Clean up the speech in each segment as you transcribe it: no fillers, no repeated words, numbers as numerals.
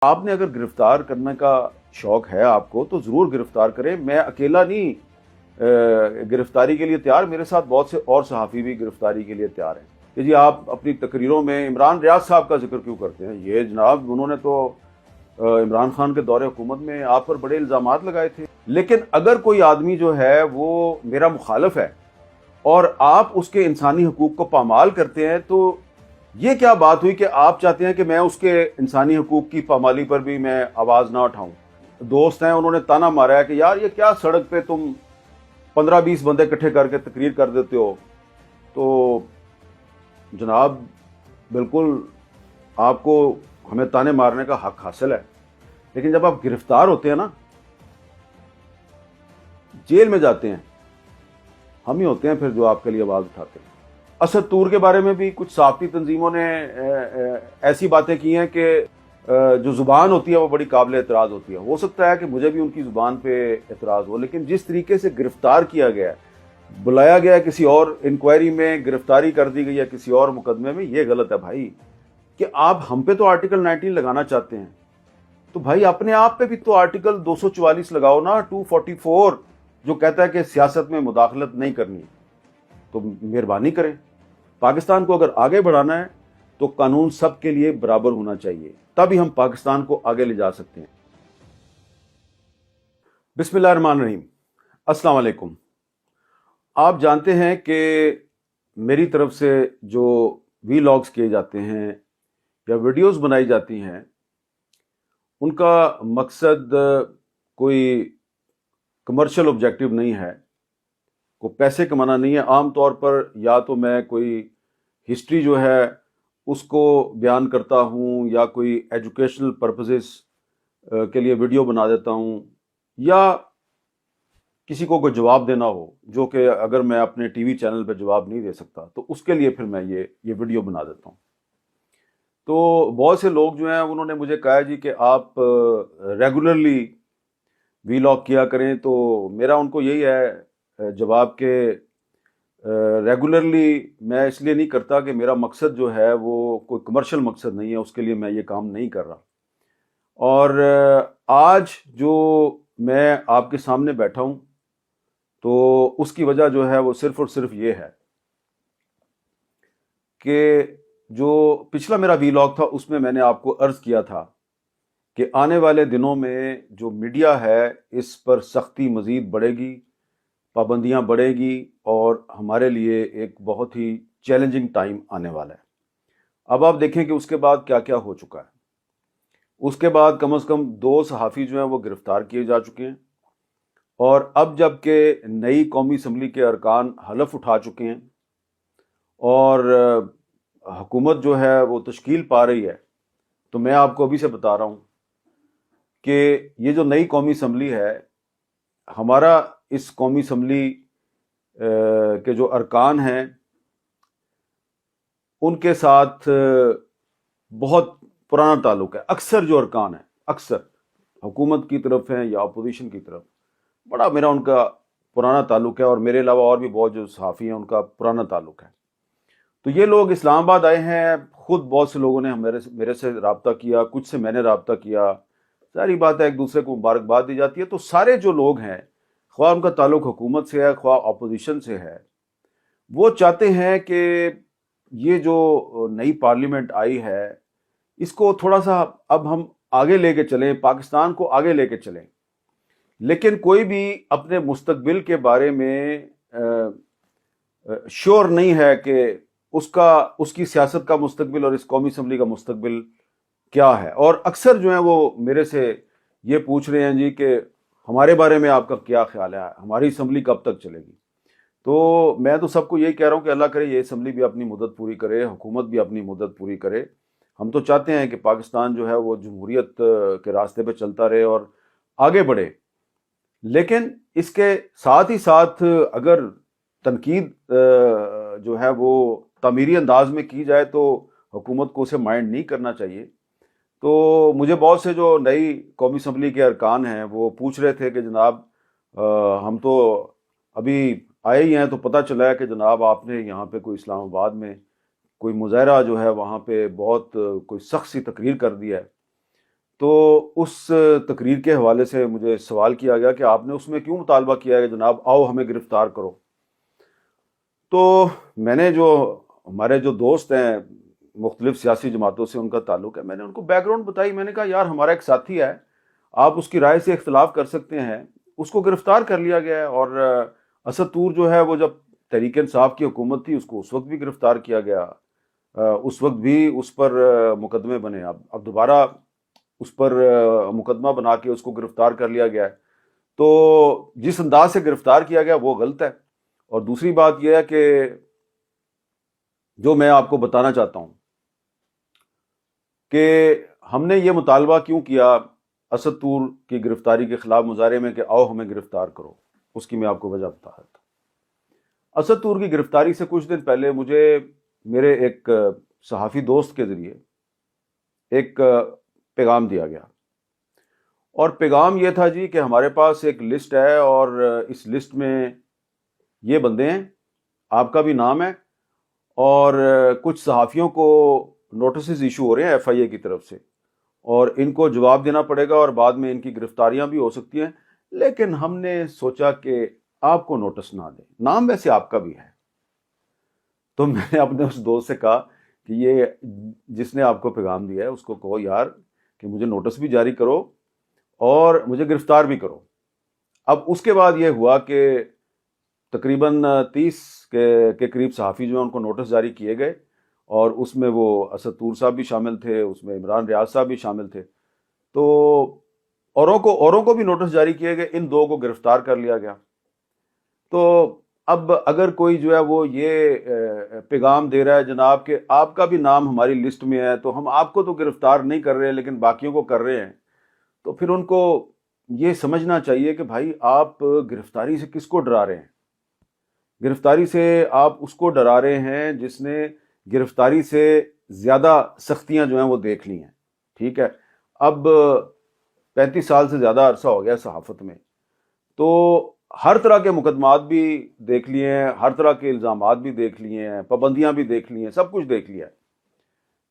آپ نے اگر گرفتار کرنے کا شوق ہے آپ کو تو ضرور گرفتار کریں. میں اکیلا نہیں گرفتاری کے لیے تیار، میرے ساتھ بہت سے اور صحافی بھی گرفتاری کے لیے تیار ہیں. کہ جی آپ اپنی تقریروں میں عمران ریاض صاحب کا ذکر کیوں کرتے ہیں؟ یہ جناب انہوں نے تو عمران خان کے دور حکومت میں آپ پر بڑے الزامات لگائے تھے. لیکن اگر کوئی آدمی جو ہے وہ میرا مخالف ہے اور آپ اس کے انسانی حقوق کو پامال کرتے ہیں تو یہ کیا بات ہوئی کہ آپ چاہتے ہیں کہ میں اس کے انسانی حقوق کی پامالی پر بھی میں آواز نہ اٹھاؤں؟ دوست ہیں انہوں نے تانا مارا ہے کہ یار یہ کیا سڑک پہ تم 15-20 بندے اکٹھے کر کے تقریر کر دیتے ہو. تو جناب بالکل آپ کو ہمیں تانے مارنے کا حق حاصل ہے، لیکن جب آپ گرفتار ہوتے ہیں نا، جیل میں جاتے ہیں، ہم ہی ہوتے ہیں پھر جو آپ کے لیے آواز اٹھاتے ہیں. اسد طور کے بارے میں بھی کچھ صحافتی تنظیموں نے ایسی باتیں کی ہیں کہ جو زبان ہوتی ہے وہ بڑی قابل اعتراض ہوتی ہے. ہو سکتا ہے کہ مجھے بھی ان کی زبان پہ اعتراض ہو، لیکن جس طریقے سے گرفتار کیا گیا ہے، بلایا گیا ہے کسی اور انکوائری میں، گرفتاری کر دی گئی ہے کسی اور مقدمے میں، یہ غلط ہے بھائی. کہ آپ ہم پہ تو آرٹیکل 19 لگانا چاہتے ہیں تو بھائی اپنے آپ پہ بھی تو آرٹیکل 244 لگاؤ نا، 244 جو کہتا ہے کہ سیاست میں مداخلت نہیں کرنی. تو مہربانی کریں، پاکستان کو اگر آگے بڑھانا ہے تو قانون سب کے لیے برابر ہونا چاہیے، تبھی ہم پاکستان کو آگے لے جا سکتے ہیں. بسم اللہ الرحمن الرحیم. السلام علیکم. آپ جانتے ہیں کہ میری طرف سے جو وی لاگز کیے جاتے ہیں یا ویڈیوز بنائی جاتی ہیں، ان کا مقصد کوئی کمرشل آبجیکٹو نہیں ہے، کوئی پیسے کمانا نہیں ہے. عام طور پر یا تو میں کوئی ہسٹری جو ہے اس کو بیان کرتا ہوں یا کوئی ایجوکیشنل پرپزز کے لیے ویڈیو بنا دیتا ہوں، یا کسی کو کوئی جواب دینا ہو جو کہ اگر میں اپنے ٹی وی چینل پہ جواب نہیں دے سکتا تو اس کے لیے پھر میں یہ ویڈیو بنا دیتا ہوں. تو بہت سے لوگ جو ہیں انہوں نے مجھے کہا جی کہ آپ ریگولرلی وی لاگ کیا کریں. تو میرا ان کو یہی ہے جواب کہ ریگولرلی میں اس لیے نہیں کرتا کہ میرا مقصد جو ہے وہ کوئی کمرشل مقصد نہیں ہے، اس کے لیے میں یہ کام نہیں کر رہا. اور آج جو میں آپ کے سامنے بیٹھا ہوں تو اس کی وجہ جو ہے وہ صرف اور صرف یہ ہے کہ جو پچھلا میرا وی لاگ تھا اس میں میں نے آپ کو عرض کیا تھا کہ آنے والے دنوں میں جو میڈیا ہے اس پر سختی مزید بڑھے گی، پابندیاں بڑھے گی، اور ہمارے لیے ایک بہت ہی چیلنجنگ ٹائم آنے والا ہے. اب آپ دیکھیں کہ اس کے بعد کیا کیا ہو چکا ہے. اس کے بعد کم از کم 2 صحافی جو ہیں وہ گرفتار کیے جا چکے ہیں، اور اب جب کہ نئی قومی اسمبلی کے ارکان حلف اٹھا چکے ہیں اور حکومت جو ہے وہ تشکیل پا رہی ہے، تو میں آپ کو ابھی سے بتا رہا ہوں کہ یہ جو نئی قومی اسمبلی ہے، ہمارا اس قومی اسمبلی کے جو ارکان ہیں ان کے ساتھ بہت پرانا تعلق ہے. اکثر جو ارکان ہیں، اکثر حکومت کی طرف ہیں یا اپوزیشن کی طرف، بڑا میرا ان کا پرانا تعلق ہے، اور میرے علاوہ اور بھی بہت جو صحافی ہیں ان کا پرانا تعلق ہے. تو یہ لوگ اسلام آباد آئے ہیں، خود بہت سے لوگوں نے میرے سے رابطہ کیا، کچھ سے میں نے رابطہ کیا. ظاہری بات ہے ایک دوسرے کو مبارکباد دی جاتی ہے. تو سارے جو لوگ ہیں، خواہ ان کا تعلق حکومت سے ہے خواہ اپوزیشن سے ہے، وہ چاہتے ہیں کہ یہ جو نئی پارلیمنٹ آئی ہے اس کو تھوڑا سا اب ہم آگے لے کے چلیں، پاکستان کو آگے لے کے چلیں. لیکن کوئی بھی اپنے مستقبل کے بارے میں شور نہیں ہے کہ اس کی سیاست کا مستقبل اور اس قومی اسمبلی کا مستقبل کیا ہے. اور اکثر جو ہیں وہ میرے سے یہ پوچھ رہے ہیں جی کہ ہمارے بارے میں آپ کا کیا خیال ہے، ہماری اسمبلی کب تک چلے گی. تو میں تو سب کو یہی کہہ رہا ہوں کہ اللہ کرے یہ اسمبلی بھی اپنی مدت پوری کرے، حکومت بھی اپنی مدت پوری کرے. ہم تو چاہتے ہیں کہ پاکستان جو ہے وہ جمہوریت کے راستے پہ چلتا رہے اور آگے بڑھے. لیکن اس کے ساتھ ہی ساتھ اگر تنقید جو ہے وہ تعمیری انداز میں کی جائے تو حکومت کو اسے مائنڈ نہیں کرنا چاہیے. تو مجھے بہت سے جو نئی قومی اسمبلی کے ارکان ہیں وہ پوچھ رہے تھے کہ جناب ہم تو ابھی آئے ہی ہیں، تو پتہ چلا ہے کہ جناب آپ نے یہاں پہ کوئی اسلام آباد میں کوئی مظاہرہ جو ہے وہاں پہ بہت کوئی سخت سی تقریر کر دی ہے. تو اس تقریر کے حوالے سے مجھے سوال کیا گیا کہ آپ نے اس میں کیوں مطالبہ کیا ہے کہ جناب آؤ ہمیں گرفتار کرو. تو میں نے جو ہمارے جو دوست ہیں مختلف سیاسی جماعتوں سے ان کا تعلق ہے، میں نے ان کو بیک گراؤنڈ بتائی. میں نے کہا یار ہمارا ایک ساتھی ہے، آپ اس کی رائے سے اختلاف کر سکتے ہیں، اس کو گرفتار کر لیا گیا ہے. اور اسد طور جو ہے وہ جب تحریک انصاف کی حکومت تھی اس کو اس وقت بھی گرفتار کیا گیا، اس وقت بھی اس پر مقدمے بنے. اب دوبارہ اس پر مقدمہ بنا کے اس کو گرفتار کر لیا گیا ہے. تو جس انداز سے گرفتار کیا گیا وہ غلط ہے. اور دوسری بات یہ ہے کہ جو میں آپ کو بتانا چاہتا ہوں کہ ہم نے یہ مطالبہ کیوں کیا اسد طور کی گرفتاری کے خلاف مظاہرے میں کہ آؤ ہمیں گرفتار کرو، اس کی میں آپ کو وجہ بتا رہا تھا. اسد طور کی گرفتاری سے کچھ دن پہلے مجھے میرے ایک صحافی دوست کے ذریعے ایک پیغام دیا گیا، اور پیغام یہ تھا جی کہ ہمارے پاس ایک لسٹ ہے اور اس لسٹ میں یہ بندے ہیں، آپ کا بھی نام ہے، اور کچھ صحافیوں کو نوٹسز ایشو ہو رہے ہیں ایف آئی اے کی طرف سے، اور ان کو جواب دینا پڑے گا اور بعد میں ان کی گرفتاریاں بھی ہو سکتی ہیں، لیکن ہم نے سوچا کہ آپ کو نوٹس نہ دیں، نام ویسے آپ کا بھی ہے. تو میں نے اپنے اس دوست سے کہا کہ یہ جس نے آپ کو پیغام دیا ہے اس کو کہو یار کہ مجھے نوٹس بھی جاری کرو اور مجھے گرفتار بھی کرو. اب اس کے بعد یہ ہوا کہ تقریباً 30 کے قریب صحافی جو ہیں ان کو نوٹس جاری کیے گئے، اور اس میں وہ اسد طور صاحب بھی شامل تھے، اس میں عمران ریاض صاحب بھی شامل تھے. تو اوروں کو بھی نوٹس جاری کیے گئے، ان دو کو گرفتار کر لیا گیا. تو اب اگر کوئی جو ہے وہ یہ پیغام دے رہا ہے جناب کہ آپ کا بھی نام ہماری لسٹ میں ہے تو ہم آپ کو تو گرفتار نہیں کر رہے لیکن باقیوں کو کر رہے ہیں، تو پھر ان کو یہ سمجھنا چاہیے کہ بھائی آپ گرفتاری سے کس کو ڈرا رہے ہیں؟ گرفتاری سے آپ اس کو ڈرا رہے ہیں جس نے گرفتاری سے زیادہ سختیاں جو ہیں وہ دیکھ لی ہیں. ٹھیک ہے، اب 35 سال سے زیادہ عرصہ ہو گیا صحافت میں، تو ہر طرح کے مقدمات بھی دیکھ لیے ہیں، ہر طرح کے الزامات بھی دیکھ لیے ہیں، پابندیاں بھی دیکھ لی ہیں، سب کچھ دیکھ لیا ہے.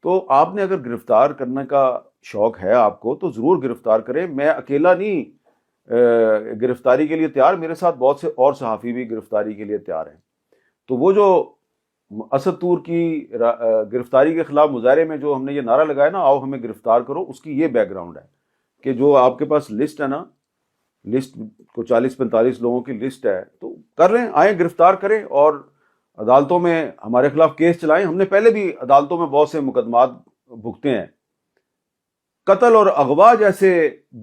تو آپ نے اگر گرفتار کرنے کا شوق ہے آپ کو تو ضرور گرفتار کریں. میں اکیلا نہیں گرفتاری کے لیے تیار، میرے ساتھ بہت سے اور صحافی بھی گرفتاری کے لیے تیار ہیں. تو وہ جو اسد طور کی گرفتاری کے خلاف مظاہرے میں جو ہم نے یہ نعرہ لگایا نا آؤ ہمیں گرفتار کرو، اس کی یہ بیک گراؤنڈ ہے کہ جو آپ کے پاس لسٹ ہے نا، لسٹ کو 40-45 لوگوں کی لسٹ ہے، تو کر لیں، آئیں گرفتار کریں اور عدالتوں میں ہمارے خلاف کیس چلائیں. ہم نے پہلے بھی عدالتوں میں بہت سے مقدمات بھگتے ہیں، قتل اور اغوا جیسے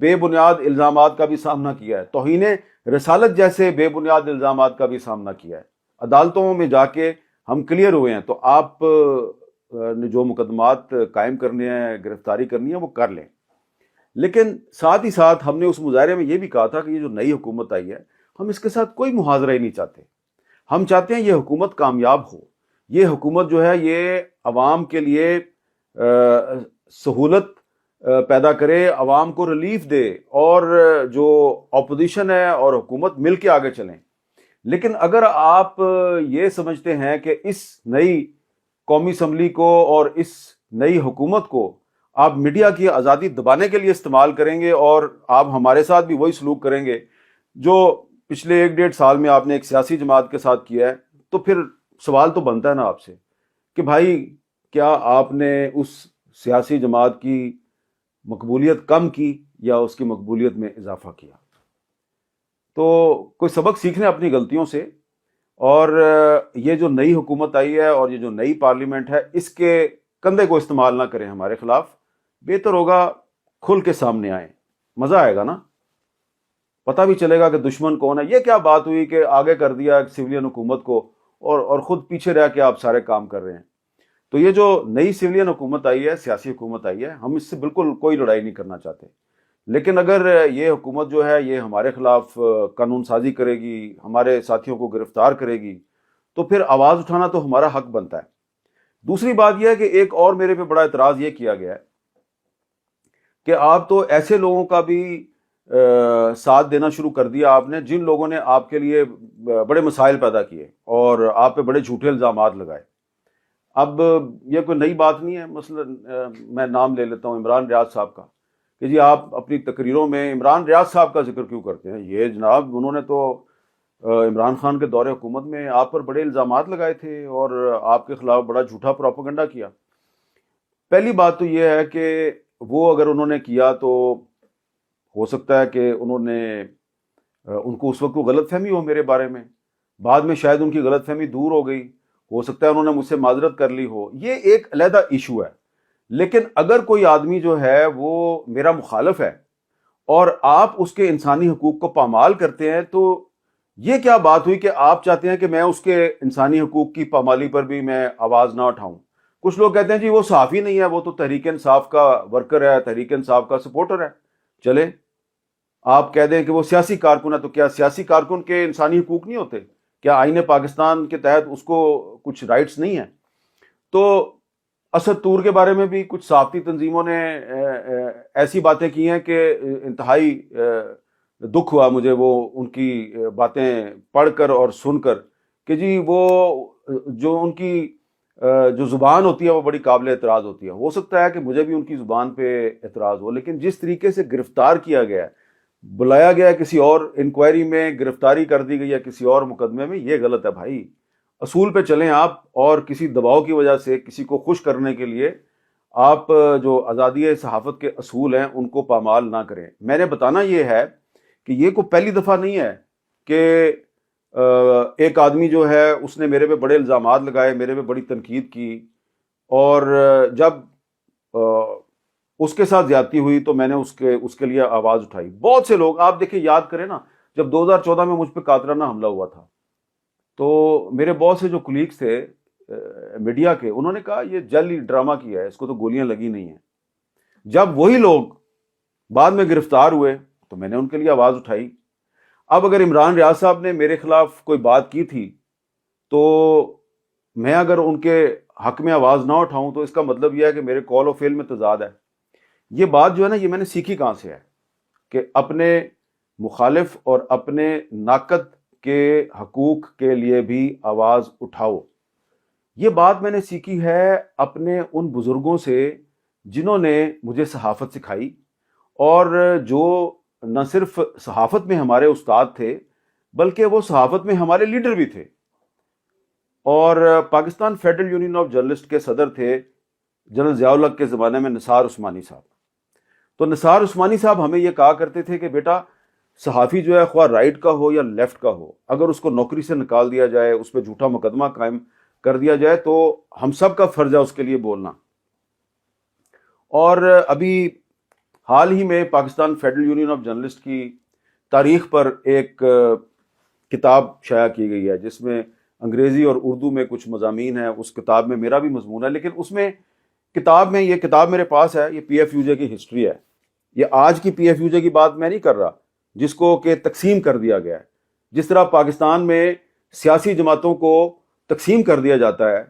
بے بنیاد الزامات کا بھی سامنا کیا ہے، توہین رسالت جیسے بے بنیاد الزامات کا بھی سامنا کیا ہے. عدالتوں میں جا کے ہم کلیئر ہوئے ہیں. تو آپ نے جو مقدمات قائم کرنے ہیں، گرفتاری کرنی ہے، وہ کر لیں. لیکن ساتھ ہی ساتھ ہم نے اس مظاہرے میں یہ بھی کہا تھا کہ یہ جو نئی حکومت آئی ہے ہم اس کے ساتھ کوئی محاذرہ ہی نہیں چاہتے. ہم چاہتے ہیں یہ حکومت کامیاب ہو، یہ حکومت جو ہے یہ عوام کے لیے سہولت پیدا کرے، عوام کو ریلیف دے، اور جو اپوزیشن ہے اور حکومت مل کے آگے چلیں. لیکن اگر آپ یہ سمجھتے ہیں کہ اس نئی قومی اسمبلی کو اور اس نئی حکومت کو آپ میڈیا کی آزادی دبانے کے لیے استعمال کریں گے اور آپ ہمارے ساتھ بھی وہی سلوک کریں گے جو پچھلے 1-1.5 سال میں آپ نے ایک سیاسی جماعت کے ساتھ کیا ہے، تو پھر سوال تو بنتا ہے نا آپ سے کہ بھائی کیا آپ نے اس سیاسی جماعت کی مقبولیت کم کی یا اس کی مقبولیت میں اضافہ کیا؟ تو کوئی سبق سیکھنے اپنی غلطیوں سے. اور یہ جو نئی حکومت آئی ہے اور یہ جو نئی پارلیمنٹ ہے اس کے کندھے کو استعمال نہ کریں ہمارے خلاف. بہتر ہوگا کھل کے سامنے آئیں، مزہ آئے گا نا، پتہ بھی چلے گا کہ دشمن کون ہے. یہ کیا بات ہوئی کہ آگے کر دیا سویلین حکومت کو اور خود پیچھے رہ کے آپ سارے کام کر رہے ہیں. تو یہ جو نئی سویلین حکومت آئی ہے، سیاسی حکومت آئی ہے، ہم اس سے بالکل کوئی لڑائی نہیں کرنا چاہتے. لیکن اگر یہ حکومت جو ہے یہ ہمارے خلاف قانون سازی کرے گی، ہمارے ساتھیوں کو گرفتار کرے گی، تو پھر آواز اٹھانا تو ہمارا حق بنتا ہے. دوسری بات یہ ہے کہ ایک اور میرے پہ بڑا اعتراض یہ کیا گیا ہے کہ آپ تو ایسے لوگوں کا بھی ساتھ دینا شروع کر دیا آپ نے جن لوگوں نے آپ کے لیے بڑے مسائل پیدا کیے اور آپ پہ بڑے جھوٹے الزامات لگائے. اب یہ کوئی نئی بات نہیں ہے. مثلا میں نام لے لیتا ہوں عمران ریاض صاحب کا کہ جی آپ اپنی تقریروں میں عمران ریاض صاحب کا ذکر کیوں کرتے ہیں؟ یہ جناب انہوں نے تو عمران خان کے دور حکومت میں آپ پر بڑے الزامات لگائے تھے اور آپ کے خلاف بڑا جھوٹا پروپیگنڈا کیا۔ پہلی بات تو یہ ہے کہ وہ اگر انہوں نے کیا تو ہو سکتا ہے کہ ان کو اس وقت کو غلط فہمی ہو میرے بارے میں، بعد میں شاید ان کی غلط فہمی دور ہو گئی، ہو سکتا ہے انہوں نے مجھ سے معذرت کر لی ہو، یہ ایک علیحدہ ایشو ہے۔ لیکن اگر کوئی آدمی جو ہے وہ میرا مخالف ہے اور آپ اس کے انسانی حقوق کو پامال کرتے ہیں، تو یہ کیا بات ہوئی کہ آپ چاہتے ہیں کہ میں اس کے انسانی حقوق کی پامالی پر بھی میں آواز نہ اٹھاؤں؟ کچھ لوگ کہتے ہیں جی وہ صحافی نہیں ہے، وہ تو تحریک انصاف کا ورکر ہے، تحریک انصاف کا سپورٹر ہے۔ چلے آپ کہہ دیں کہ وہ سیاسی کارکن ہے، تو کیا سیاسی کارکن کے انسانی حقوق نہیں ہوتے؟ کیا آئین پاکستان کے تحت اس کو کچھ رائٹس نہیں ہیں؟ تو اسد طور کے بارے میں بھی کچھ صحافتی تنظیموں نے ایسی باتیں کی ہیں کہ انتہائی دکھ ہوا مجھے وہ ان کی باتیں پڑھ کر اور سن کر، کہ جی وہ جو ان کی جو زبان ہوتی ہے وہ بڑی قابل اعتراض ہوتی ہے۔ ہو سکتا ہے کہ مجھے بھی ان کی زبان پہ اعتراض ہو، لیکن جس طریقے سے گرفتار کیا گیا ہے، بلایا گیا کسی اور انکوائری میں، گرفتاری کر دی گئی ہے کسی اور مقدمے میں، یہ غلط ہے بھائی۔ اصول پہ چلیں آپ، اور کسی دباؤ کی وجہ سے کسی کو خوش کرنے کے لیے آپ جو آزادی صحافت کے اصول ہیں ان کو پامال نہ کریں۔ میں نے بتانا یہ ہے کہ یہ کوئی پہلی دفعہ نہیں ہے کہ ایک آدمی جو ہے اس نے میرے پہ بڑے الزامات لگائے، میرے پہ بڑی تنقید کی، اور جب اس کے ساتھ زیادتی ہوئی تو میں نے اس کے لیے آواز اٹھائی۔ بہت سے لوگ، آپ دیکھیں یاد کریں نا، جب 2014 میں مجھ پہ قاتلانہ حملہ ہوا تھا تو میرے بہت سے جو کولیگز تھے میڈیا کے، انہوں نے کہا یہ جعلی ڈرامہ کیا ہے، اس کو تو گولیاں لگی نہیں ہیں۔ جب وہی لوگ بعد میں گرفتار ہوئے تو میں نے ان کے لیے آواز اٹھائی۔ اب اگر عمران ریاض صاحب نے میرے خلاف کوئی بات کی تھی تو میں اگر ان کے حق میں آواز نہ اٹھاؤں تو اس کا مطلب یہ ہے کہ میرے قول و فعل میں تضاد ہے۔ یہ بات جو ہے نا، یہ میں نے سیکھی کہاں سے ہے کہ اپنے مخالف اور اپنے ناقد کے حقوق کے لیے بھی آواز اٹھاؤ۔ یہ بات میں نے سیکھی ہے اپنے ان بزرگوں سے جنہوں نے مجھے صحافت سکھائی، اور جو نہ صرف صحافت میں ہمارے استاد تھے بلکہ وہ صحافت میں ہمارے لیڈر بھی تھے، اور Pakistan federal union of journalist کے صدر تھے جنرل ضیاء الحق کے زمانے میں نثار عثمانی صاحب۔ تو نثار عثمانی صاحب ہمیں یہ کہا کرتے تھے کہ بیٹا صحافی جو ہے خواہ رائٹ کا ہو یا لیفٹ کا ہو، اگر اس کو نوکری سے نکال دیا جائے، اس پہ جھوٹا مقدمہ قائم کر دیا جائے تو ہم سب کا فرض ہے اس کے لیے بولنا۔ اور ابھی حال ہی میں Pakistan federal union of journalist کی تاریخ پر ایک کتاب شائع کی گئی ہے جس میں انگریزی اور اردو میں کچھ مضامین ہیں۔ اس کتاب میں میرا بھی مضمون ہے، لیکن اس میں یہ کتاب میرے پاس ہے، یہ پی ایف یو جے کی ہسٹری ہے۔ یہ آج کی پی ایف یو جے کی بات میں نہیں کر رہا جس کو کہ تقسیم کر دیا گیا ہے، جس طرح پاکستان میں سیاسی جماعتوں کو تقسیم کر دیا جاتا ہے۔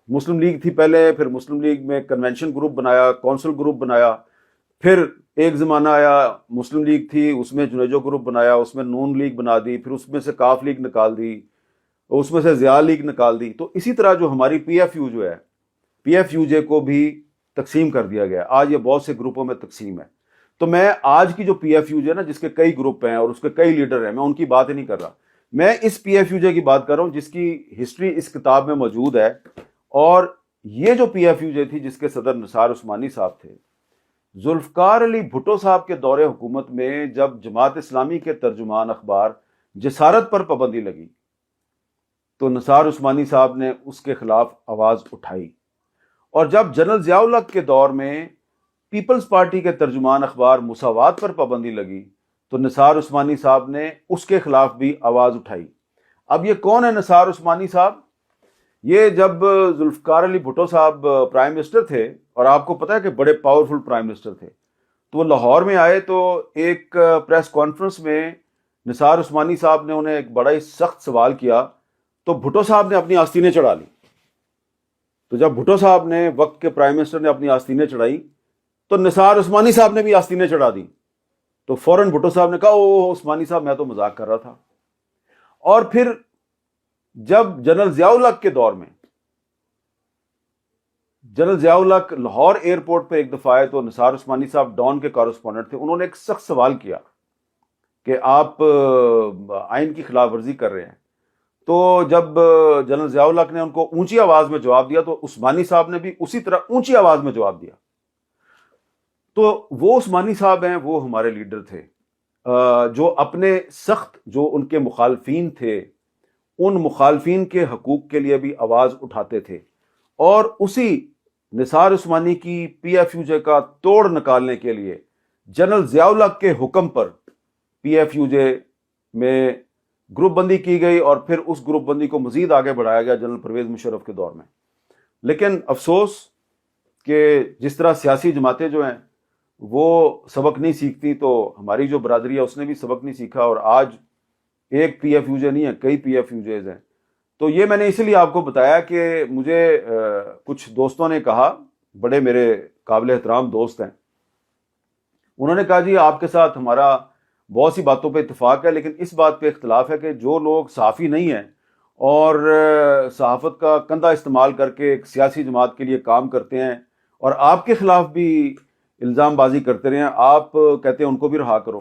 مسلم لیگ تھی پہلے، پھر مسلم لیگ میں کنونشن گروپ بنایا، کونسل گروپ بنایا، پھر ایک زمانہ آیا مسلم لیگ تھی، اس میں جنیجو گروپ بنایا، اس میں نون لیگ بنا دی، پھر اس میں سے کاف لیگ نکال دی، اس میں سے ضیاء لیگ نکال دی۔ تو اسی طرح جو ہماری پی ایف یو جو ہے، پی ایف یو جے کو بھی تقسیم کر دیا گیا، آج یہ بہت سے گروپوں میں تقسیم ہے۔ تو میں آج کی جو پی ایف یو جے نا، جس کے کئی گروپ ہیں اور اس کے کئی لیڈر ہیں، میں ان کی بات ہی نہیں کر رہا، میں اس پی ایف یو جے کی بات کر رہا ہوں جس کی ہسٹری اس کتاب میں موجود ہے۔ اور یہ جو پی ایف یو جے تھی جس کے صدر نثار عثمانی صاحب تھے، ذوالفقار علی بھٹو صاحب کے دور حکومت میں جب جماعت اسلامی کے ترجمان اخبار جسارت پر پابندی لگی تو نثار عثمانی صاحب نے اس کے خلاف آواز اٹھائی، اور جب جنرل ضیاء الحق کے دور میں پیپلز پارٹی کے ترجمان اخبار مساوات پر پابندی لگی تو نثار عثمانی صاحب نے اس کے خلاف بھی آواز اٹھائی۔ اب یہ کون ہے نثار عثمانی صاحب؟ یہ جب ذوالفقار علی بھٹو صاحب پرائم منسٹر تھے، اور آپ کو پتہ ہے کہ بڑے پاورفل پرائم منسٹر تھے، تو وہ لاہور میں آئے تو ایک پریس کانفرنس میں نثار عثمانی صاحب نے انہیں ایک بڑا ہی سخت سوال کیا، تو بھٹو صاحب نے اپنی آستینیں چڑھا لی۔ تو جب بھٹو صاحب نے، وقت کے پرائم منسٹر نے، اپنی آستینیں چڑھائی تو نثار عثمانی صاحب نے بھی آستینیں چڑھا دی۔ تو فوراً بھٹو صاحب نے کہا او عثمانی صاحب میں تو مذاق کر رہا تھا۔ اور پھر جب جنرل ضیاء الحق کے دور میں جنرل ضیاء الحق لاہور ایئرپورٹ پہ ایک دفعہ آئے تو نثار عثمانی صاحب ڈان کے کارسپونڈنٹ تھے، انہوں نے ایک سخت سوال کیا کہ آپ آئین کی خلاف ورزی کر رہے ہیں. تو جب جنرل ضیاء الحق نے ان کو اونچی آواز میں جواب دیا تو عثمانی صاحب نے بھی اسی طرح اونچی آواز میں جواب دیا. تو وہ عثمانی صاحب ہیں، وہ ہمارے لیڈر تھے جو اپنے سخت جو ان کے مخالفین تھے ان مخالفین کے حقوق کے لیے بھی آواز اٹھاتے تھے، اور اسی نثار عثمانی کی پی ایف یو جے کا توڑ نکالنے کے لیے جنرل ضیاء الحق کے حکم پر پی ایف یو جے میں گروپ بندی کی گئی، اور پھر اس گروپ بندی کو مزید آگے بڑھایا گیا جنرل پرویز مشرف کے دور میں. لیکن افسوس کہ جس طرح سیاسی جماعتیں جو ہیں وہ سبق نہیں سیکھتی، تو ہماری جو برادری ہے اس نے بھی سبق نہیں سیکھا، اور آج ایک پی ایف یو جے نہیں ہے، کئی پی ایف یو جیز ہیں. تو یہ میں نے اسی لیے آپ کو بتایا کہ مجھے کچھ دوستوں نے کہا، بڑے میرے قابل احترام دوست ہیں، انہوں نے کہا جی آپ کے ساتھ ہمارا بہت سی باتوں پہ اتفاق ہے، لیکن اس بات پہ اختلاف ہے کہ جو لوگ صحافی نہیں ہیں اور صحافت کا کندھا استعمال کر کے ایک سیاسی جماعت کے لیے کام کرتے ہیں اور آپ کے خلاف بھی الزام بازی کرتے رہے ہیں، آپ کہتے ہیں ان کو بھی رہا کرو.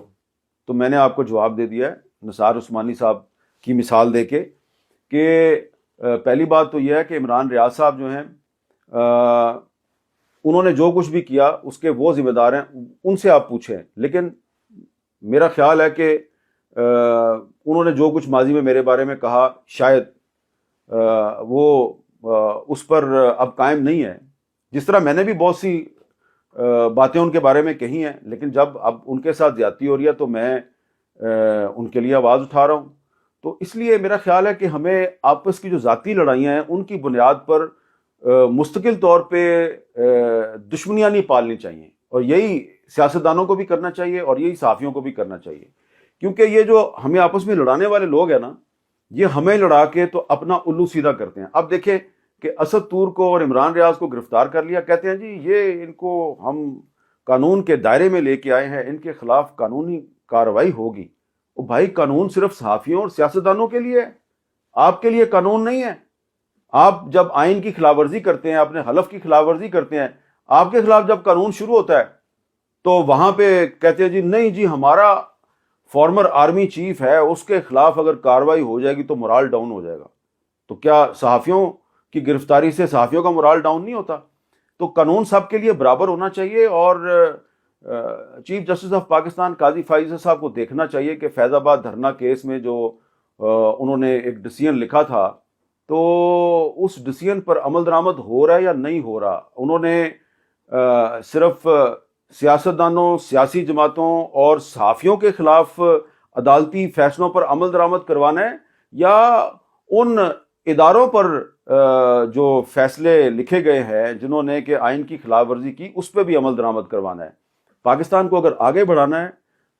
تو میں نے آپ کو جواب دے دیا ہے نثار عثمانی صاحب کی مثال دے کے کہ پہلی بات تو یہ ہے کہ عمران ریاض صاحب جو ہیں انہوں نے جو کچھ بھی کیا اس کے وہ ذمہ دار ہیں، ان سے آپ پوچھیں. لیکن میرا خیال ہے کہ انہوں نے جو کچھ ماضی میں میرے بارے میں کہا شاید وہ اس پر اب قائم نہیں ہے، جس طرح میں نے بھی بہت سی باتیں ان کے بارے میں کہی ہیں، لیکن جب اب ان کے ساتھ زیادتی ہو رہی ہے تو میں ان کے لیے آواز اٹھا رہا ہوں. تو اس لیے میرا خیال ہے کہ ہمیں آپس کی جو ذاتی لڑائیاں ہیں ان کی بنیاد پر مستقل طور پہ دشمنیاں نہیں پالنی چاہیے، اور یہی سیاستدانوں کو بھی کرنا چاہیے اور یہی صحافیوں کو بھی کرنا چاہیے. کیونکہ یہ جو ہمیں آپس میں لڑانے والے لوگ ہیں نا، یہ ہمیں لڑا کے تو اپنا الو سیدھا کرتے ہیں. اب دیکھیں کہ اسد تور کو اور عمران ریاض کو گرفتار کر لیا، کہتے ہیں جی یہ ان کو ہم قانون کے دائرے میں لے کے آئے ہیں، ان کے خلاف قانونی کارروائی ہوگی. او بھائی قانون صرف صحافیوں اور سیاستدانوں کے لیے ہے، آپ کے لیے قانون نہیں ہے. آپ جب آئین کی خلاف ورزی کرتے ہیں، اپنے حلف کی خلاف ورزی کرتے ہیں، آپ کے خلاف جب قانون شروع ہوتا ہے تو وہاں پہ کہتے ہیں جی نہیں جی ہمارا فارمر آرمی چیف ہے، اس کے خلاف اگر کارروائی ہو جائے گی تو مورال ڈاؤن ہو جائے گا. تو کیا صحافیوں کی گرفتاری سے صحافیوں کا مورال ڈاؤن نہیں ہوتا؟ تو قانون سب کے لیے برابر ہونا چاہیے. اور چیف جسٹس آف پاکستان قاضی فائز صاحب کو دیکھنا چاہیے کہ فیض آباد دھرنا کیس میں جو انہوں نے ایک ڈیسیژن لکھا تھا تو اس ڈیسیژن پر عمل درآمد ہو رہا ہے یا نہیں ہو رہا. انہوں نے صرف سیاستدانوں، سیاسی جماعتوں اور صحافیوں کے خلاف عدالتی فیصلوں پر عمل درآمد کروانا ہے، یا ان اداروں پر جو فیصلے لکھے گئے ہیں جنہوں نے کہ آئین کی خلاف ورزی کی اس پہ بھی عمل درآمد کروانا ہے؟ پاکستان کو اگر آگے بڑھانا ہے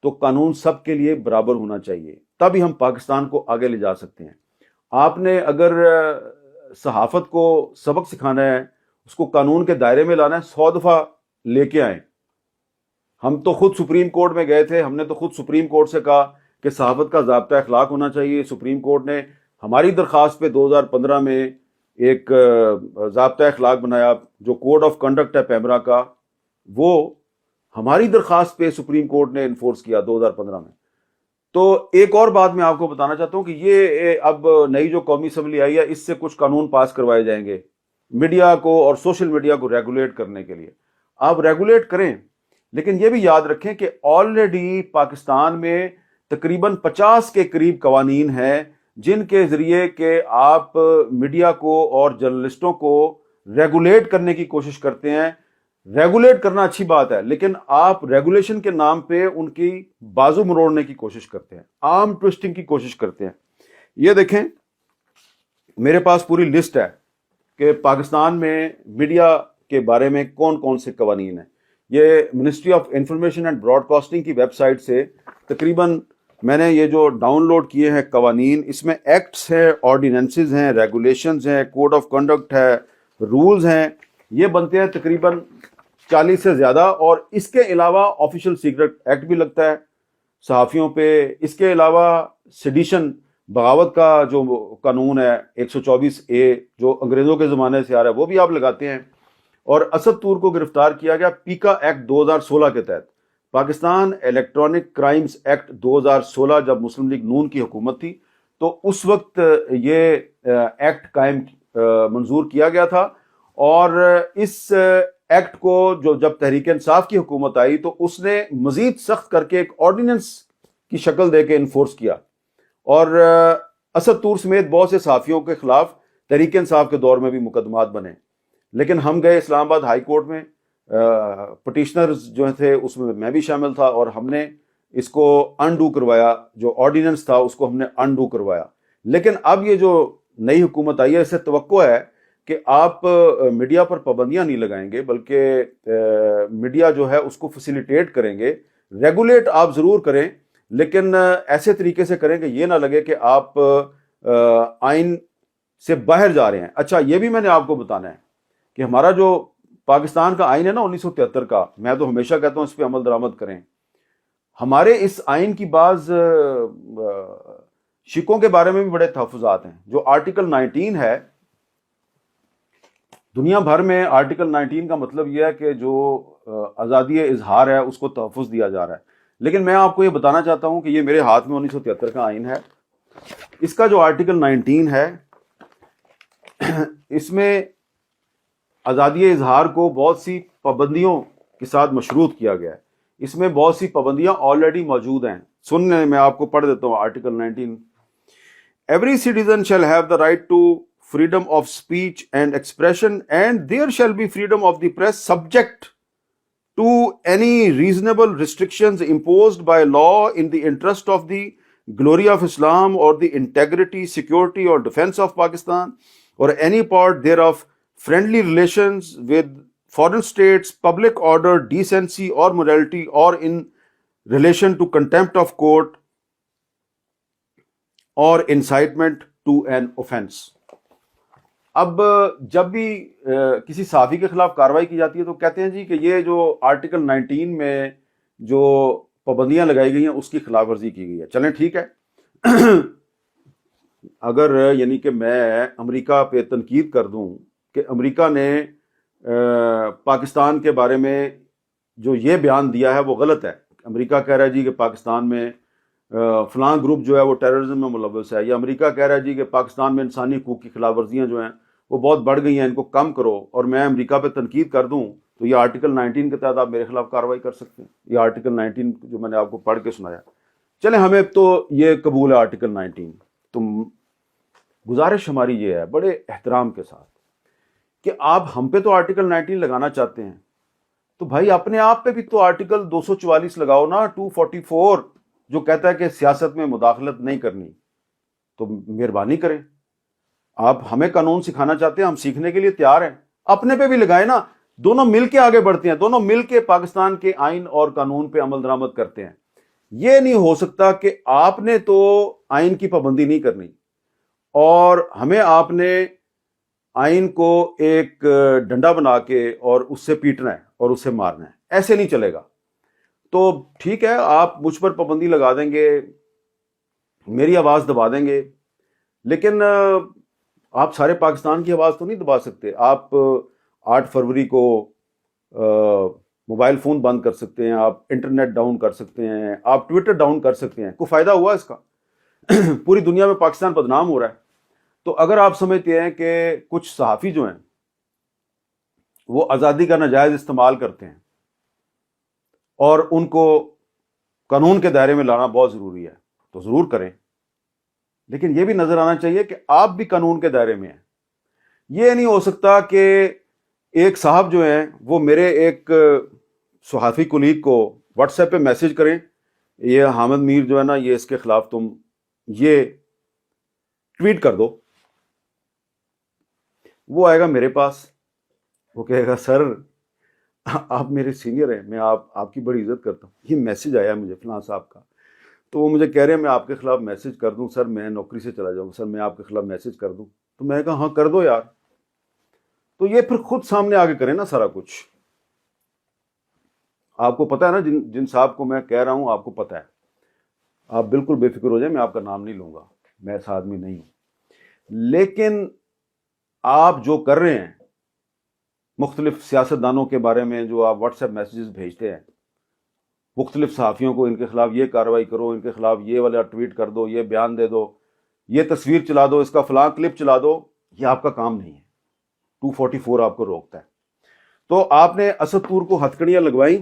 تو قانون سب کے لیے برابر ہونا چاہیے، تبھی ہم پاکستان کو آگے لے جا سکتے ہیں. آپ نے اگر صحافت کو سبق سکھانا ہے، اس کو قانون کے دائرے میں لانا ہے، 100 دفعہ لے کے آئیں. ہم تو خود سپریم کورٹ میں گئے تھے، ہم نے تو خود سپریم کورٹ سے کہا کہ صحافت کا ضابطہ اخلاق ہونا چاہیے. سپریم کورٹ نے ہماری درخواست پہ 2015 میں ایک ضابطہ اخلاق بنایا جو کوڈ آف کنڈکٹ ہے پیمرا کا، وہ ہماری درخواست پہ سپریم کورٹ نے انفورس کیا 2015 میں. تو ایک اور بات میں آپ کو بتانا چاہتا ہوں کہ یہ اب نئی جو قومی اسمبلی آئی ہے اس سے کچھ قانون پاس کروائے جائیں گے میڈیا کو اور سوشل میڈیا کو ریگولیٹ کرنے کے لیے. آپ ریگولیٹ کریں، لیکن یہ بھی یاد رکھیں کہ آلریڈی پاکستان میں تقریباً 50 کے قریب قوانین ہیں جن کے ذریعے کہ آپ میڈیا کو اور جرنلسٹوں کو ریگولیٹ کرنے کی کوشش کرتے ہیں. ریگولیٹ کرنا اچھی بات ہے، لیکن آپ ریگولیشن کے نام پہ ان کی بازو مروڑنے کی کوشش کرتے ہیں، آرم ٹوسٹنگ کی کوشش کرتے ہیں. یہ دیکھیں میرے پاس پوری لسٹ ہے کہ پاکستان میں میڈیا کے بارے میں کون کون سے قوانین ہیں. یہ ministry of information and broadcasting کی ویب سائٹ سے تقریباً میں نے یہ جو ڈاؤن لوڈ کیے ہیں قوانین، اس میں ایکٹس ہیں، آرڈیننسز ہیں، ریگولیشنز ہیں، کوڈ آف کنڈکٹ ہے، رولز ہیں. یہ بنتے ہیں تقریباً 40 سے زیادہ. اور اس کے علاوہ آفیشل سیکرٹ ایکٹ بھی لگتا ہے صحافیوں پہ. اس کے علاوہ سیڈیشن، بغاوت کا جو قانون ہے 124A جو انگریزوں کے زمانے سے آ رہا ہے، وہ بھی آپ لگاتے ہیں. اور اسد طور کو گرفتار کیا گیا پیکا ایکٹ 2016 کے تحت. پاکستان الیکٹرانک کرائمز ایکٹ 2016 جب مسلم لیگ نون کی حکومت تھی تو اس وقت یہ ایکٹ منظور کیا گیا تھا. اور اس ایکٹ کو جو جب تحریک انصاف کی حکومت آئی تو اس نے مزید سخت کر کے ایک آرڈیننس کی شکل دے کے انفورس کیا. اور اسد طور سمیت بہت سے صحافیوں کے خلاف تحریک انصاف کے دور میں بھی مقدمات بنے. لیکن ہم گئے اسلام آباد ہائی کورٹ میں، پٹیشنرز جو تھے اس میں بھی شامل تھا، اور ہم نے اس کو انڈو کروایا، جو آرڈیننس تھا اس کو ہم نے انڈو کروایا. لیکن اب یہ جو نئی حکومت آئی ہے اس سے توقع ہے کہ آپ میڈیا پر پابندیاں نہیں لگائیں گے، بلکہ میڈیا جو ہے اس کو فیسیلیٹیٹ کریں گے. ریگولیٹ آپ ضرور کریں لیکن ایسے طریقے سے کریں کہ یہ نہ لگے کہ آپ آئین سے باہر جا رہے ہیں. اچھا، یہ بھی میں نے آپ کو بتانا ہے کہ ہمارا جو پاکستان کا آئین ہے نا 1973 کا، میں تو ہمیشہ کہتا ہوں اس پہ عمل درآمد کریں. ہمارے اس آئین کی بعض شکوں کے بارے میں بھی بڑے تحفظات ہیں. جو آرٹیکل 19 ہے، دنیا بھر میں آرٹیکل 19 کا مطلب یہ ہے کہ جو آزادی اظہار ہے اس کو تحفظ دیا جا رہا ہے. لیکن میں آپ کو یہ بتانا چاہتا ہوں کہ یہ میرے ہاتھ میں 1973 کا آئین ہے. اس کا جو آرٹیکل 19 ہے اس میں آزادی اظہار کو بہت سی پابندیوں کے ساتھ مشروط کیا گیا ہے. اس میں بہت سی پابندیاں آلریڈی موجود ہیں. سننے میں آپ کو پڑھ دیتا ہوں article 19. Every citizen shall have the right to freedom of speech and expression, and there shall be freedom of the press subject to any reasonable restrictions imposed by law in the interest of the glory of Islam or the integrity, security or defense of Pakistan or any part thereof, friendly relations with foreign states, public order, decency or morality, or in relation to contempt of court or incitement to an offense. اب جب بھی کسی صحافی کے خلاف کارروائی کی جاتی ہے تو کہتے ہیں جی کہ یہ جو آرٹیکل 19 میں جو پابندیاں لگائی گئی ہیں اس کی خلاف ورزی کی گئی ہے. چلیں ٹھیک ہے، اگر یعنی کہ میں امریکہ پہ تنقید کر دوں کہ امریکہ نے پاکستان کے بارے میں جو یہ بیان دیا ہے وہ غلط ہے. امریکہ کہہ رہا ہے جی کہ پاکستان میں فلاں گروپ جو ہے وہ ٹیررزم میں ملوث ہے، یا امریکہ کہہ رہا ہے جی کہ پاکستان میں انسانی حقوق کی خلاف ورزیاں جو ہیں وہ بہت بڑھ گئی ہیں، ان کو کم کرو، اور میں امریکہ پہ تنقید کر دوں تو یہ آرٹیکل 19 کے تحت آپ میرے خلاف کارروائی کر سکتے ہیں. یہ آرٹیکل 19 جو میں نے آپ کو پڑھ کے سنایا. چلیں ہمیں تو یہ قبول ہے آرٹیکل 19. تو گزارش ہماری یہ ہے بڑے احترام کے ساتھ کہ آپ ہم پہ تو آرٹیکل 19 لگانا چاہتے ہیں تو بھائی اپنے آپ پہ بھی تو آرٹیکل 244 لگاؤ نا، 244 جو کہتا ہے کہ سیاست میں مداخلت نہیں کرنی. تو مہربانی کریں، آپ ہمیں قانون سکھانا چاہتے ہیں، ہم سیکھنے کے لیے تیار ہیں. اپنے پہ بھی لگائیں نا، دونوں مل کے آگے بڑھتے ہیں، دونوں مل کے پاکستان کے آئین اور قانون پہ عمل درآمد کرتے ہیں. یہ نہیں ہو سکتا کہ آپ نے تو آئین کی پابندی نہیں کرنی اور ہمیں آپ نے آئین کو ایک ڈنڈا بنا کے اور اس سے پیٹنا ہے اور اس سے مارنا ہے. ایسے نہیں چلے گا. تو ٹھیک ہے، آپ مجھ پر پابندی لگا دیں گے، میری آواز دبا دیں گے، لیکن آپ سارے پاکستان کی آواز تو نہیں دبا سکتے. آپ 8 فروری کو موبائل فون بند کر سکتے ہیں، آپ انٹرنیٹ ڈاؤن کر سکتے ہیں، آپ ٹویٹر ڈاؤن کر سکتے ہیں. کوئی فائدہ ہوا اس کا؟ پوری دنیا میں پاکستان بدنام ہو رہا ہے. تو اگر آپ سمجھتے ہیں کہ کچھ صحافی جو ہیں وہ آزادی کا ناجائز استعمال کرتے ہیں اور ان کو قانون کے دائرے میں لانا بہت ضروری ہے تو ضرور کریں، لیکن یہ بھی نظر آنا چاہیے کہ آپ بھی قانون کے دائرے میں ہیں. یہ نہیں ہو سکتا کہ ایک صاحب جو ہیں وہ میرے ایک صحافی کولیگ کو واٹس ایپ پہ میسج کریں، یہ حامد میر جو ہے نا، یہ اس کے خلاف تم یہ ٹویٹ کر دو. وہ آئے گا میرے پاس، وہ کہے گا سر آپ میرے سینئر ہیں، میں آپ کی بڑی عزت کرتا ہوں، یہ میسج آیا مجھے فلاں صاحب کا، تو وہ مجھے کہہ رہے ہیں میں آپ کے خلاف میسج کر دوں. سر میں نوکری سے چلا جاؤں، سر میں آپ کے خلاف میسج کر دوں. تو میں نے کہا ہاں کر دو یار. تو یہ پھر خود سامنے آگے کریں نا سارا کچھ. آپ کو پتہ ہے نا جن صاحب کو میں کہہ رہا ہوں آپ کو پتہ ہے. آپ بالکل بے فکر ہو جائیں، میں آپ کا نام نہیں لوں گا، میں ایسا آدمی نہیں ہوں. لیکن آپ جو کر رہے ہیں مختلف سیاستدانوں کے بارے میں جو آپ واٹس ایپ میسیجز بھیجتے ہیں، مختلف صحافیوں کو ان کے خلاف یہ کارروائی کرو، ان کے خلاف یہ والا ٹویٹ کر دو، یہ بیان دے دو، یہ تصویر چلا دو، اس کا فلاں کلپ چلا دو، یہ آپ کا کام نہیں ہے۔ 244 آپ کو روکتا ہے۔ تو آپ نے اسد طور کو ہتھکڑیاں لگوائیں،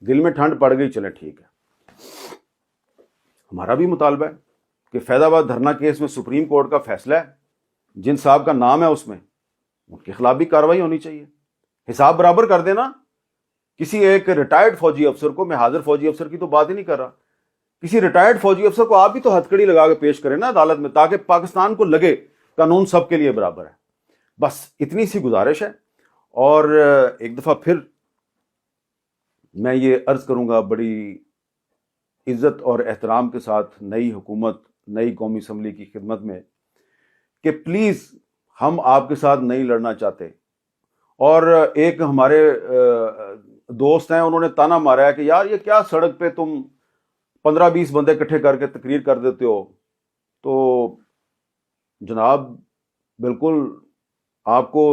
دل میں ٹھنڈ پڑ گئی، چلے ٹھیک ہے۔ ہمارا بھی مطالبہ ہے کہ فیض آباد دھرنا کیس میں سپریم کورٹ کا فیصلہ ہے، جن صاحب کا نام ہے اس میں، ان کے خلاف بھی کارروائی ہونی چاہیے، حساب برابر کر دینا۔ کسی ایک ریٹائرڈ فوجی افسر کو، میں حاضر فوجی افسر کی تو بات ہی نہیں کر رہا، کسی ریٹائرڈ فوجی افسر کو آپ بھی تو ہتھکڑی لگا کے پیش کریں نا عدالت میں، تاکہ پاکستان کو لگے قانون سب کے لیے برابر ہے۔ بس اتنی سی گزارش ہے۔ اور ایک دفعہ پھر میں یہ عرض کروں گا بڑی عزت اور احترام کے ساتھ نئی حکومت، نئی قومی اسمبلی کی خدمت میں، کہ پلیز ہم آپ کے ساتھ نہیں لڑنا چاہتے۔ اور ایک ہمارے دوست ہیں، انہوں نے تانا مارا ہے کہ یار یہ کیا سڑک پہ تم 15-20 بندے اکٹھے کر کے تقریر کر دیتے ہو۔ تو جناب بالکل آپ کو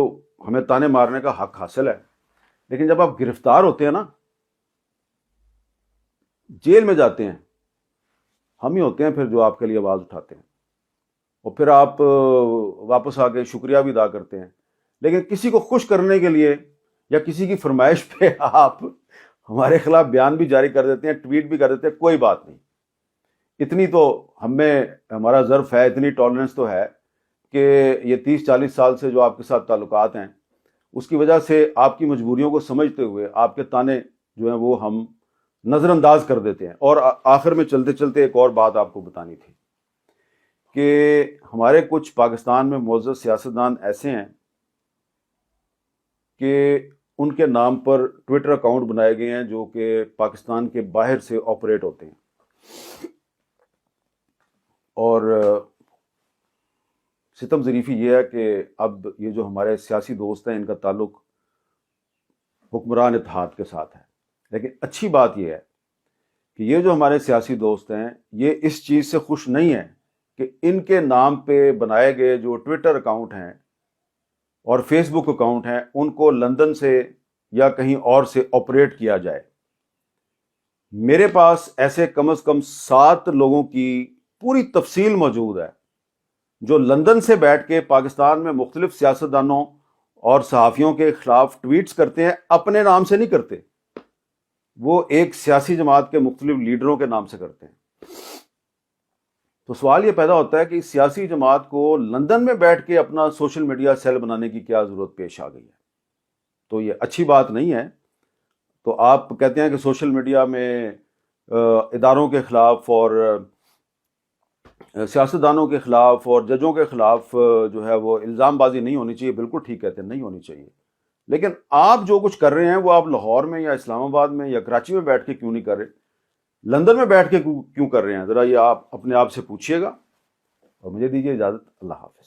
ہمیں تانے مارنے کا حق حاصل ہے، لیکن جب آپ گرفتار ہوتے ہیں نا، جیل میں جاتے ہیں، ہم ہی ہوتے ہیں پھر جو آپ کے لیے آواز اٹھاتے ہیں، اور پھر آپ واپس آ کے شکریہ بھی ادا کرتے ہیں۔ لیکن کسی کو خوش کرنے کے لیے یا کسی کی فرمائش پہ آپ ہمارے خلاف بیان بھی جاری کر دیتے ہیں، ٹویٹ بھی کر دیتے ہیں، کوئی بات نہیں۔ اتنی تو ہمیں ہمارا ظرف ہے، اتنی ٹالرنس تو ہے کہ یہ 30-40 سال سے جو آپ کے ساتھ تعلقات ہیں، اس کی وجہ سے آپ کی مجبوریوں کو سمجھتے ہوئے آپ کے تانے جو ہیں وہ ہم نظر انداز کر دیتے ہیں۔ اور آخر میں چلتے چلتے ایک اور بات آپ کو بتانی تھی کہ ہمارے کچھ پاکستان میں معزز سیاستدان ایسے ہیں کہ ان کے نام پر ٹویٹر اکاؤنٹ بنائے گئے ہیں جو کہ پاکستان کے باہر سے آپریٹ ہوتے ہیں۔ اور ستم ظریفی یہ ہے کہ اب یہ جو ہمارے سیاسی دوست ہیں، ان کا تعلق حکمران اتحاد کے ساتھ ہے۔ لیکن اچھی بات یہ ہے کہ یہ جو ہمارے سیاسی دوست ہیں، یہ اس چیز سے خوش نہیں ہیں کہ ان کے نام پہ بنائے گئے جو ٹویٹر اکاؤنٹ ہیں اور فیس بک اکاؤنٹ ہیں، ان کو لندن سے یا کہیں اور سے آپریٹ کیا جائے۔ میرے پاس ایسے کم از کم 7 لوگوں کی پوری تفصیل موجود ہے جو لندن سے بیٹھ کے پاکستان میں مختلف سیاستدانوں اور صحافیوں کے خلاف ٹویٹس کرتے ہیں، اپنے نام سے نہیں کرتے، وہ ایک سیاسی جماعت کے مختلف لیڈروں کے نام سے کرتے ہیں۔ تو سوال یہ پیدا ہوتا ہے کہ اس سیاسی جماعت کو لندن میں بیٹھ کے اپنا سوشل میڈیا سیل بنانے کی کیا ضرورت پیش آ گئی ہے؟ تو یہ اچھی بات نہیں ہے۔ تو آپ کہتے ہیں کہ سوشل میڈیا میں اداروں کے خلاف اور سیاستدانوں کے خلاف اور ججوں کے خلاف جو ہے وہ الزام بازی نہیں ہونی چاہیے، بالکل ٹھیک کہتے ہیں، نہیں ہونی چاہیے۔ لیکن آپ جو کچھ کر رہے ہیں وہ آپ لاہور میں یا اسلام آباد میں یا کراچی میں بیٹھ کے کیوں نہیں کر رہے؟ لندن میں بیٹھ کے کیوں کر رہے ہیں؟ ذرا یہ آپ اپنے آپ سے پوچھیے گا۔ اور مجھے دیجیے اجازت، اللہ حافظ۔